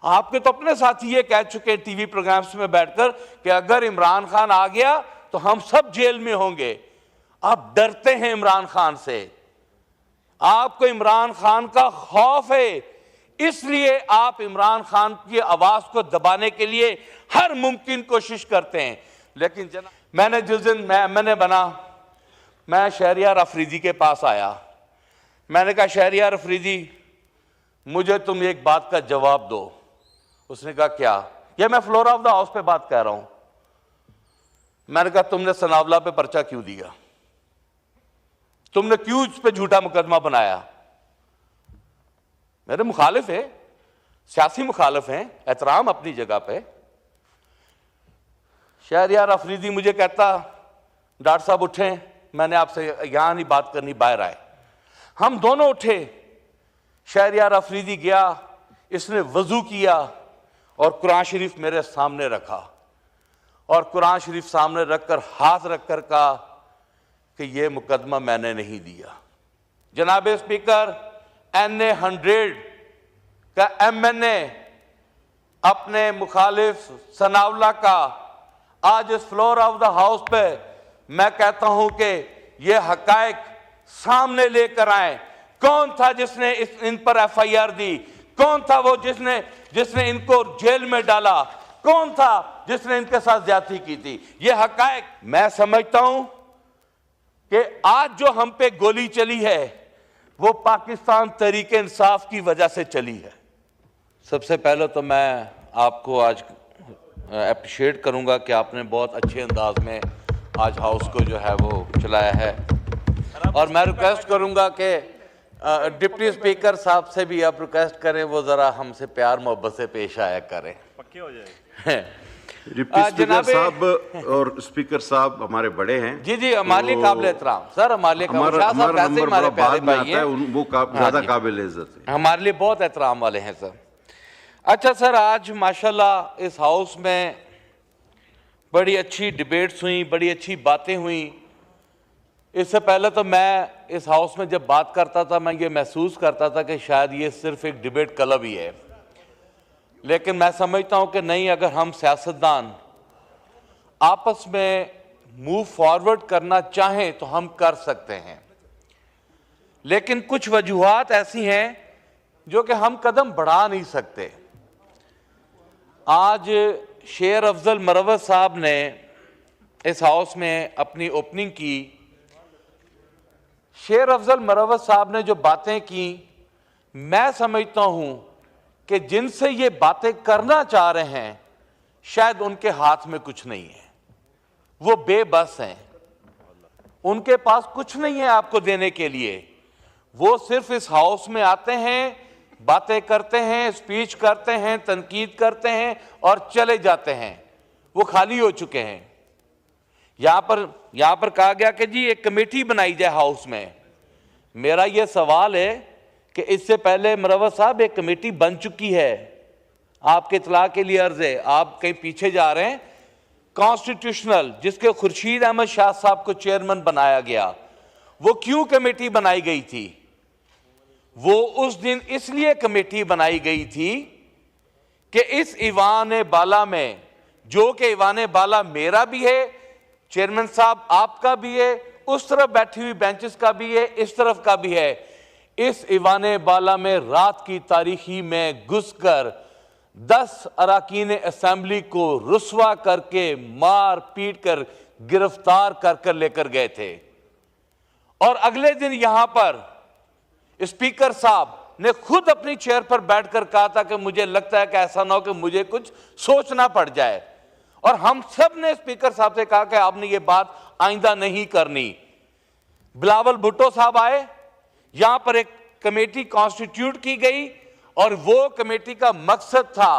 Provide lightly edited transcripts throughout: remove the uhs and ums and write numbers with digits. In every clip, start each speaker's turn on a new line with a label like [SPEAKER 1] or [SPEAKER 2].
[SPEAKER 1] आपके तो अपने साथी ये कह चुके हैं टीवी प्रोग्राम्स में बैठकर कि अगर इमरान खान आ गया तो हम सब जेल में होंगे। आप डरते हैं इमरान खान से, आपको इमरान खान का खौफ है, इसलिए आप इमरान खान की आवाज को दबाने के लिए हर मुमकिन कोशिश करते हैं। लेकिन जनाब, मैंने जिस दिन मैंने बना, मैं शहरियार अफरीदी के पास आया, मैंने कहा शहरियार अफरीदी मुझे तुम एक बात का जवाब दो। उसने कहा क्या? ये मैं फ्लोर ऑफ द हाउस पे बात कह रहा हूं। मैंने कहा तुमने सनावला पे पर्चा क्यों दिया? तुमने क्यों इस पे झूठा मुकदमा बनाया? मेरे मुखालिफ है, सियासी मुखालिफ हैं, एहतराम अपनी जगह पे। शहरियार अफरीदी मुझे कहता डॉक्टर साहब उठें, मैंने आपसे यहां नहीं बात करनी, बाहर आए। हम दोनों उठे, शहरियार अफरीदी गया, इसने वजू किया और कुरान शरीफ मेरे सामने रखा और कुरान शरीफ सामने रखकर हाथ रखकर कहा कि यह मुकदमा मैंने नहीं दिया। जनाब स्पीकर, NA 100 का MNA अपने मुखालिफ सनावला का आज इस फ्लोर ऑफ द हाउस पे मैं कहता हूं कि यह हकायक सामने लेकर आए। कौन था जिसने इन पर FIR दी? कौन था वो जिसने इनको जेल में डाला? कौन था जिसने इनके साथ ज्यादती की थी? ये हकायक मैं समझता हूं कि आज जो हम पे गोली चली है वो पाकिस्तान तहरीके इंसाफ की वजह से चली है। सबसे पहले तो मैं आपको आज अप्रिशिएट करूंगा कि आपने बहुत अच्छे अंदाज में आज हाउस को जो है वो चलाया है, और मैं रिक्वेस्ट करूंगा कि डिप्टी स्पीकर साहब से भी आप रिक्वेस्ट करें वो जरा हमसे प्यार मोहब्बत से पेश आया करें।
[SPEAKER 2] पक्के हो जाए।
[SPEAKER 3] डिप्टी स्पीकर साहब और स्पीकर साहब हमारे बड़े हैं।
[SPEAKER 1] जी जी, हमारे लिए काबिल एहतराम सर, हमारे लिए
[SPEAKER 3] हमारा नंबर बड़ा बाद में आता है, वो ज्यादा काबिल इज्जत है,
[SPEAKER 1] हमारे लिए बहुत एहतराम वाले हैं सर। अच्छा सर, आज माशाल्लाह इस हाउस में बड़ी अच्छी डिबेट्स हुई, बड़ी अच्छी बातें हुई। इससे पहले तो मैं इस हाउस में जब बात करता था मैं ये महसूस करता था कि शायद ये सिर्फ एक डिबेट क्लब ही है, लेकिन मैं समझता हूं कि नहीं, अगर हम सियासतदान आपस में मूव फॉरवर्ड करना चाहें तो हम कर सकते हैं। लेकिन कुछ वजूहात ऐसी हैं जो कि हम कदम बढ़ा नहीं सकते। आज शेर अफजल मरवत साहब ने इस हाउस में अपनी ओपनिंग की। शेर अफजल मरवत साहब ने जो बातें की, मैं समझता हूं कि जिनसे ये बातें करना चाह रहे हैं शायद उनके हाथ में कुछ नहीं है, वो बेबस हैं, उनके पास कुछ नहीं है आपको देने के लिए। वो सिर्फ इस हाउस में आते हैं, बातें करते हैं, स्पीच करते हैं, तनकीद करते हैं और चले जाते हैं। वो खाली हो चुके हैं। यहां पर कहा गया कि जी एक कमेटी बनाई जाए हाउस में। मेरा यह सवाल है कि इससे पहले मरवत साहब एक कमेटी बन चुकी है, आपके इत्तला के लिए अर्ज है, आप कहीं पीछे जा रहे हैं। कॉन्स्टिट्यूशनल, जिसके खुर्शीद अहमद शाह साहब को चेयरमैन बनाया गया, वो क्यों कमेटी बनाई गई थी? वो उस दिन इसलिए कमेटी बनाई गई थी कि इस ईवान बाला में, जो कि ईवान बाला मेरा भी है, चेयरमैन साहब आपका भी है, उस तरफ बैठी हुई बेंचेस का भी है, इस तरफ का भी है, इस ईवान बाला में रात की तारीखी में घुसकर 10 अरकान असेंबली को रुस्वा करके मार पीट कर गिरफ्तार कर लेकर गए थे। और अगले दिन यहां पर स्पीकर साहब ने खुद अपनी चेयर पर बैठकर कहा था कि मुझे लगता है कि ऐसा ना हो कि मुझे कुछ सोचना पड़ जाए। और हम सब ने स्पीकर साहब से कहा कि आपने ये बात आइंदा नहीं करनी। बिलावल भुट्टो साहब आए, यहां पर एक कमेटी कॉन्स्टिट्यूट की गई और वो कमेटी का मकसद था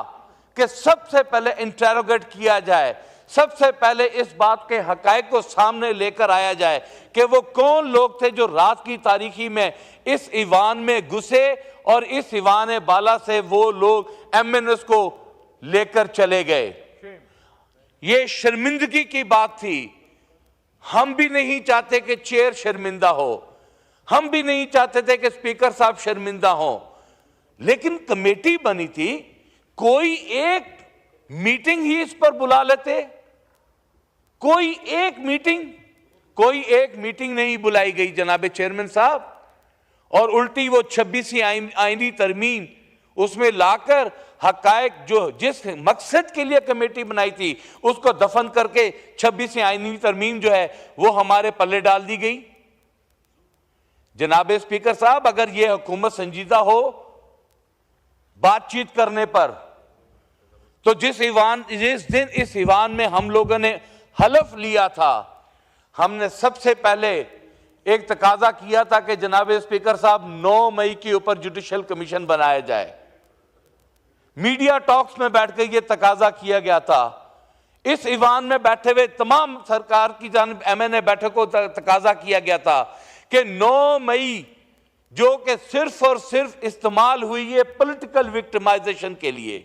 [SPEAKER 1] कि सबसे पहले इंटेरोगेट किया जाए, सबसे पहले इस बात के हकायक को सामने लेकर आया जाए कि वो कौन लोग थे जो रात की तारीखी में इस ईवान में घुसे और इस ईवान बाला से वो लोग MNS को लेकर चले गए। ये शर्मिंदगी की बात थी। हम भी नहीं चाहते कि चेयर शर्मिंदा हो, हम भी नहीं चाहते थे कि स्पीकर साहब शर्मिंदा हो, लेकिन कमेटी बनी थी, कोई एक मीटिंग ही इस पर बुला लेते। कोई एक मीटिंग नहीं बुलाई गई जनाबे चेयरमैन साहब, और उल्टी वो 26वीं आईनी तरमीम उसमें लाकर हकायक जो जिस मकसद के लिए कमेटी बनाई थी उसको दफन करके 26वीं आईनी तरमीम जो है वो हमारे पल्ले डाल दी गई। जनाबे स्पीकर साहब, अगर ये हुकूमत संजीदा हो बातचीत करने पर, तो जिस दिन इस ईवान में हम लोगों ने हलफ लिया था, हमने सबसे पहले एक तकाजा किया था कि जनाबे स्पीकर साहब 9 मई के ऊपर जुडिशल कमीशन बनाया जाए। मीडिया टॉक्स में बैठकर यह तकाजा किया गया था। इस ईवान में बैठे हुए तमाम सरकार की जानिब MNA बैठकों को तकाजा किया गया था कि 9 मई जो कि सिर्फ और सिर्फ इस्तेमाल हुई है पॉलिटिकल विक्टिमाइजेशन के लिए,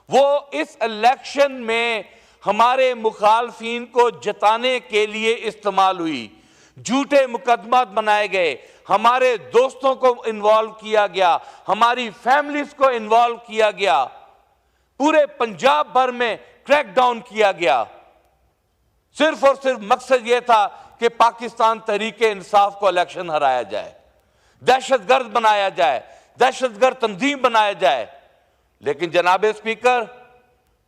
[SPEAKER 1] वो इस इलेक्शन में हमारे मुखालफीन को जताने के लिए इस्तेमाल हुई। झूठे मुकदमात बनाए गए, हमारे दोस्तों को इन्वॉल्व किया गया, हमारी फैमिलीज को इन्वॉल्व किया गया, पूरे पंजाब भर में क्रैकडाउन किया गया। सिर्फ और सिर्फ मकसद यह था कि पाकिस्तान तहरीके इंसाफ को इलेक्शन हराया जाए, दहशतगर्द बनाया जाए, दहशतगर्द तंजीम बनाया जाए। लेकिन जनाबे स्पीकर,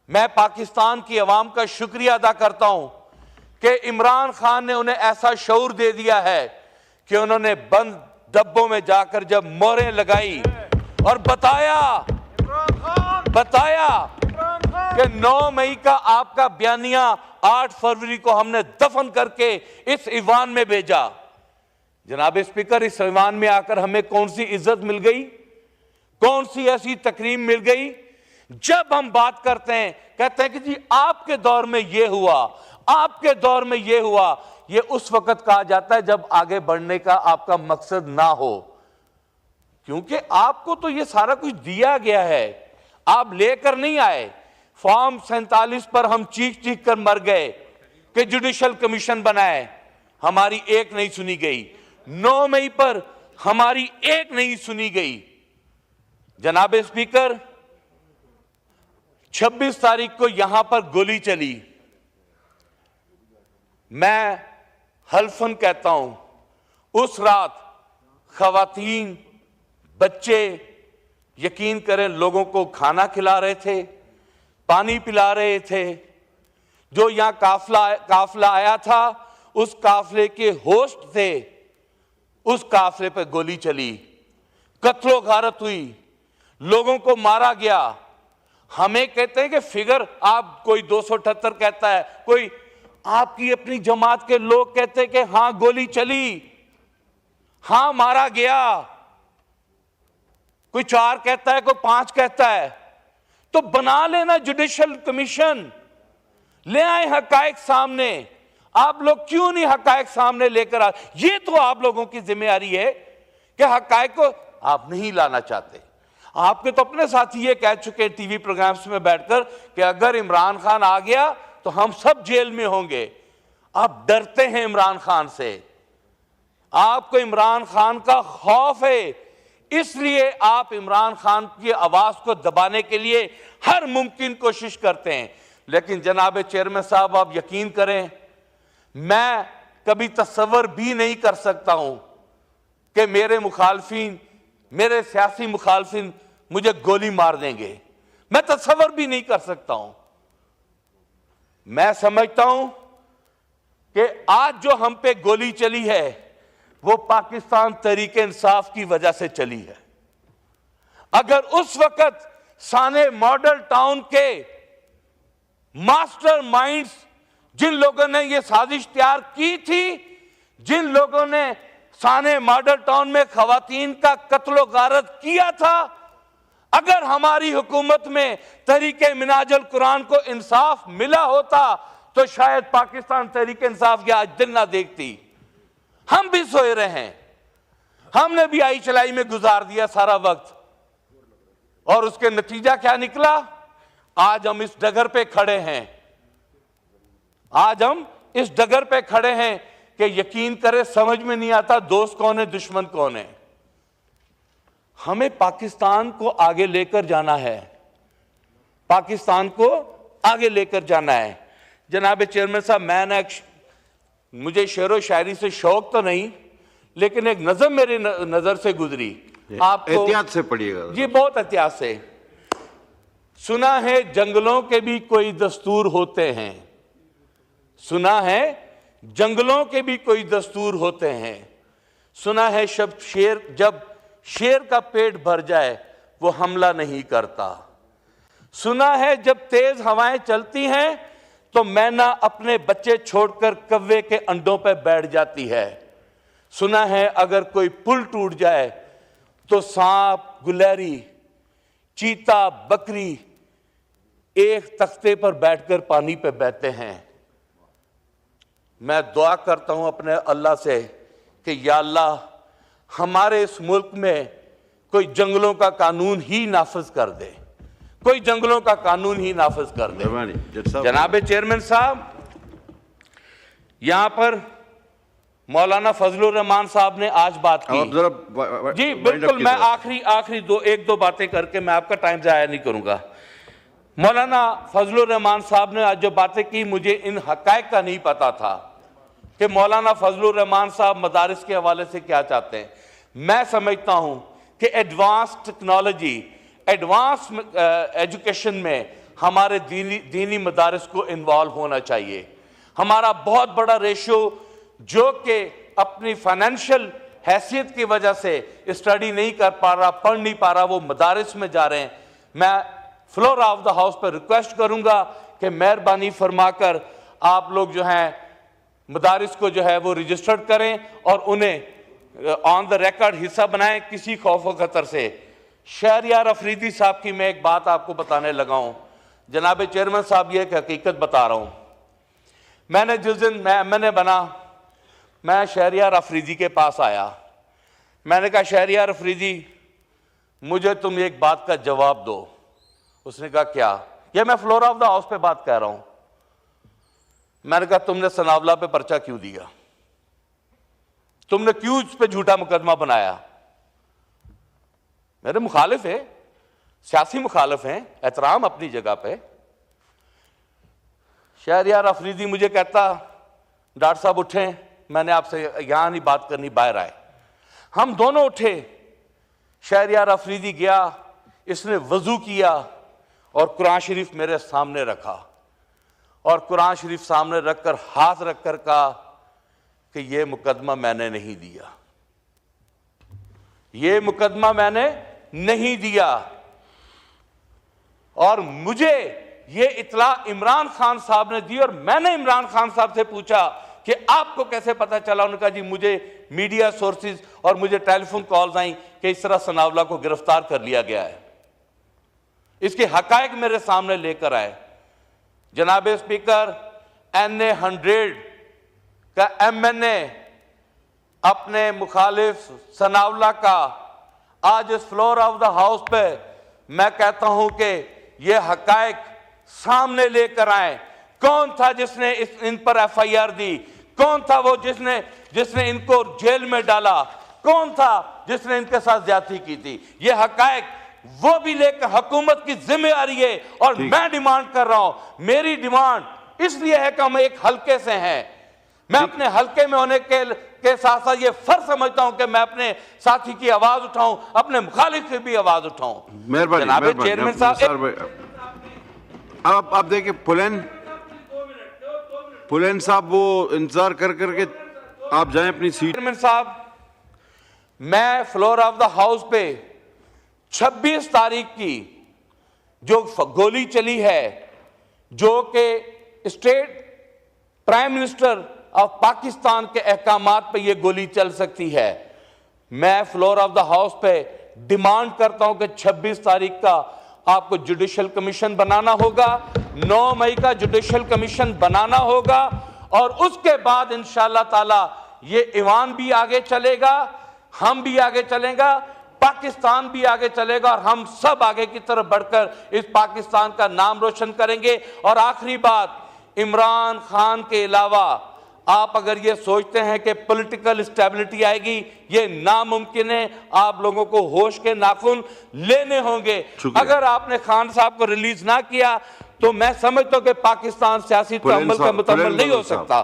[SPEAKER 1] मैं पाकिस्तान की अवाम का शुक्रिया अदा करता हूं कि इमरान खान ने उन्हें ऐसा शऊर दे दिया है कि उन्होंने बंद डब्बों में जाकर जब मोहरें लगाई और बताया कि 9 मई का आपका बयानिया 8 फरवरी को हमने दफन करके इस ईवान में भेजा। जनाब स्पीकर, इस ईवान में आकर हमें कौन सी इज्जत मिल गई, कौन सी ऐसी तकरीम मिल गई? जब हम बात करते हैं कहते हैं कि जी आपके दौर में यह हुआ, आपके दौर में यह हुआ। यह उस वक्त कहा जाता है जब आगे बढ़ने का आपका मकसद ना हो, क्योंकि आपको तो यह सारा कुछ दिया गया है, आप लेकर नहीं आए। फॉर्म 47 पर हम चीख चीख कर मर गए कि जुडिशल कमीशन बनाए, हमारी एक नहीं सुनी गई। 9 मई पर हमारी एक नहीं सुनी गई। जनाब स्पीकर, 26 तारीख को यहां पर गोली चली। मैं हल्फन कहता हूं, उस रात खवातीन, बच्चे, यकीन करें, लोगों को खाना खिला रहे थे, पानी पिला रहे थे। जो यहां काफला आया था, उस काफले के होस्ट थे, उस काफले पर गोली चली, कत्लो गारत हुई, लोगों को मारा गया। हमें कहते हैं कि फिगर, आप कोई 278 कहता है, कोई आपकी अपनी जमात के लोग कहते हैं कि हां गोली चली, हां मारा गया, कोई 4 कहता है, कोई 5 कहता है। तो बना लेना जुडिशल कमीशन, ले आए हकायक सामने। आप लोग क्यों नहीं हकायक सामने लेकर आ? ये तो आप लोगों की जिम्मेदारी है कि हकायक को आप नहीं लाना चाहते। आपके तो अपने साथी ये कह चुके हैं टीवी प्रोग्राम्स में बैठकर कि अगर इमरान खान आ गया तो हम सब जेल में होंगे। आप डरते हैं इमरान खान से, आपको इमरान खान का खौफ है, इसलिए आप इमरान खान की आवाज को दबाने के लिए हर मुमकिन कोशिश करते हैं। लेकिन जनाब चेयरमैन साहब, आप यकीन करें, मैं कभी तस्वर भी नहीं कर सकता हूं कि मेरे मुखालफिन, मेरे सियासी मुखालफिन मुझे गोली मार देंगे। मैं तस्वर भी नहीं कर सकता हूं। मैं समझता हूं कि आज जो हम पे गोली चली है वो पाकिस्तान तहरीके इंसाफ की वजह से चली है। अगर उस वक्त साने मॉडल टाउन के मास्टर माइंड्स, जिन लोगों ने यह साजिश तैयार की थी, जिन लोगों ने साने मॉडल टाउन में खवातीन का कत्लो गारत किया था, अगर हमारी हुकूमत में तहरीके मिनाजुल कुरान को इंसाफ मिला होता तो शायद पाकिस्तान तहरीके इंसाफ ये आज दिन ना देखती। हम भी सोए रहे हैं, हमने भी आई चलाई में गुजार दिया सारा वक्त, और उसके नतीजा क्या निकला? आज हम इस डगर पे खड़े हैं, आज हम इस डगर पे खड़े हैं कि यकीन करें समझ में नहीं आता दोस्त कौन है, दुश्मन कौन है। हमें पाकिस्तान को आगे लेकर जाना है। पाकिस्तान को आगे लेकर जाना है। जनाब चेयरमैन साहब, मुझे शेर व शायरी से शौक तो नहीं, लेकिन एक नज़म मेरी नजर से गुजरी, आपको
[SPEAKER 3] एहतियात से पढ़िएगा
[SPEAKER 1] जी, बहुत एहतियात से। सुना है जंगलों के भी कोई दस्तूर होते हैं, सुना है जंगलों के भी कोई दस्तूर होते हैं, सुना है जब शेर का पेट भर जाए वो हमला नहीं करता, सुना है जब तेज हवाएं चलती हैं तो मैना अपने बच्चे छोड़कर कव्वे के अंडों पर बैठ जाती है, सुना है अगर कोई पुल टूट जाए तो सांप, गुलहरी, चीता, बकरी एक तख्ते पर बैठकर पानी पे बहते हैं। मैं दुआ करता हूं अपने अल्लाह से कि या अल्लाह हमारे इस मुल्क में कोई जंगलों का कानून ही नाफिज कर दे, कोई जंगलों का कानून ही नाफिज कर दे। जनाब चेयरमैन साहब, यहां पर मौलाना फजलुर रहमान साहब ने आज बात की। जी बिल्कुल, मैं आखिरी एक दो बातें करके मैं आपका टाइम जाया नहीं करूंगा। मौलाना फजलुर रहमान साहब ने आज जो बातें की, मुझे इन हकायक का नहीं पता था कि मौलाना फजलुर रहमान साहब मदारिस के हवाले से क्या चाहते हैं। मैं समझता हूं कि एडवांस टेक्नोलॉजी, एडवांस एजुकेशन में हमारे दीनी मदारिस को इन्वॉल्व होना चाहिए। हमारा बहुत बड़ा रेशियो जो कि अपनी फाइनेंशियल हैसियत की वजह से स्टडी नहीं कर पा रहा, पढ़ नहीं पा रहा, वो मदारिस में जा रहे हैं। मैं फ्लोर ऑफ द हाउस पर रिक्वेस्ट करूंगा कि मेहरबानी फरमाकर आप लोग जो हैं मदारिस को जो है वो रजिस्टर्ड करें और उन्हें ऑन द रिकॉर्ड हिस्सा बनाएं किसी खौफ व खतर से। शहरियार अफरीदी साहब की मैं एक बात आपको बताने लगा हूं। जनाब चेयरमैन साहब, ये एक हकीकत बता रहा हूं। मैंने जिस दिन मैं एमएनए बना, मैं शहरियार अफरीदी के पास आया। मैंने कहा, शहरियार अफरीदी, मुझे तुम एक बात का जवाब दो। उसने कहा, क्या? ये मैं फ्लोर ऑफ द हाउस पे बात कह रहा हूं। मैंने कहा, तुमने सनावला पे पर्चा क्यों दिया? तुमने क्यों इस पे झूठा मुकदमा बनाया? मेरे मुखालिफ है, सियासी मुखालिफ हैं, एहतराम अपनी जगह पे। शहरियार अफरीदी मुझे कहता, डॉक्टर साहब उठे, मैंने आपसे यहां नहीं बात करनी, बाहर आए। हम दोनों उठे, शहरियार अफरीदी गया, इसने वजू किया और कुरान शरीफ मेरे सामने रखा और कुरान शरीफ सामने रखकर हाथ रखकर कहा कि यह मुकदमा मैंने नहीं दिया, यह मुकदमा मैंने नहीं दिया। और मुझे यह इतला इमरान खान साहब ने दी और मैंने इमरान खान साहब से पूछा कि आपको कैसे पता चला? उन्होंने कहा, जी मुझे मीडिया सोर्सेज और मुझे टेलीफोन कॉल्स आई कि इस तरह सनावला को गिरफ्तार कर लिया गया है। इसके हकायक मेरे सामने लेकर आए। जनाब स्पीकर, NA 100 का MNA अपने मुखालिफ सनावला का आज इस फ्लोर ऑफ द हाउस पे मैं कहता हूं कि यह हकायक सामने लेकर आए। कौन था जिसने इन पर FIR दी? कौन था वो जिसने इनको जेल में डाला? कौन था जिसने इनके साथ ज्यादती की थी? ये हकायक वो भी लेकर साथ की जिम्मेदारी है। और मैं डिमांड कर रहा हूं, मेरी डिमांड इसलिए है कि हम एक हल्के से हैं। मैं अपने हल्के में होने के साथ साथ ये फर्ज समझता हूं कि मैं अपने साथी की आवाज उठाऊं, अपने मुखालिफ की भी आवाज उठाऊं।
[SPEAKER 3] मेहरबानी
[SPEAKER 1] चेयरमैन साहब,
[SPEAKER 3] आप देखिए, पुलेन साहब वो इंतजार कर करके आप जाएं अपनी सीट।
[SPEAKER 1] चेयरमैन साहब, मैं फ्लोर ऑफ द हाउस पे 26 तारीख की जो गोली चली है, जो कि state prime minister of Pakistan के अहकामात पे ये गोली चल सकती है, मैं फ्लोर ऑफ द हाउस पे डिमांड करता हूं कि 26 तारीख का आपको जुडिशियल कमीशन बनाना होगा, 9 मई का जुडिशियल कमीशन बनाना होगा और उसके बाद इंशाअल्लाह ताला ये ईवान भी आगे चलेगा, हम भी आगे चलेगा, पाकिस्तान भी आगे चलेगा और हम सब आगे की तरफ बढ़कर इस पाकिस्तान का नाम रोशन करेंगे। और आखिरी बात, इमरान खान के अलावा आप अगर ये सोचते हैं कि पॉलिटिकल स्टेबिलिटी आएगी, ये नामुमकिन है। आप लोगों को होश के नाखून लेने होंगे। अगर आपने खान साहब को रिलीज ना किया तो मैं समझता हूं कि पाकिस्तान सियासी तअम्मुल का मुकम्मल नहीं हो सकता।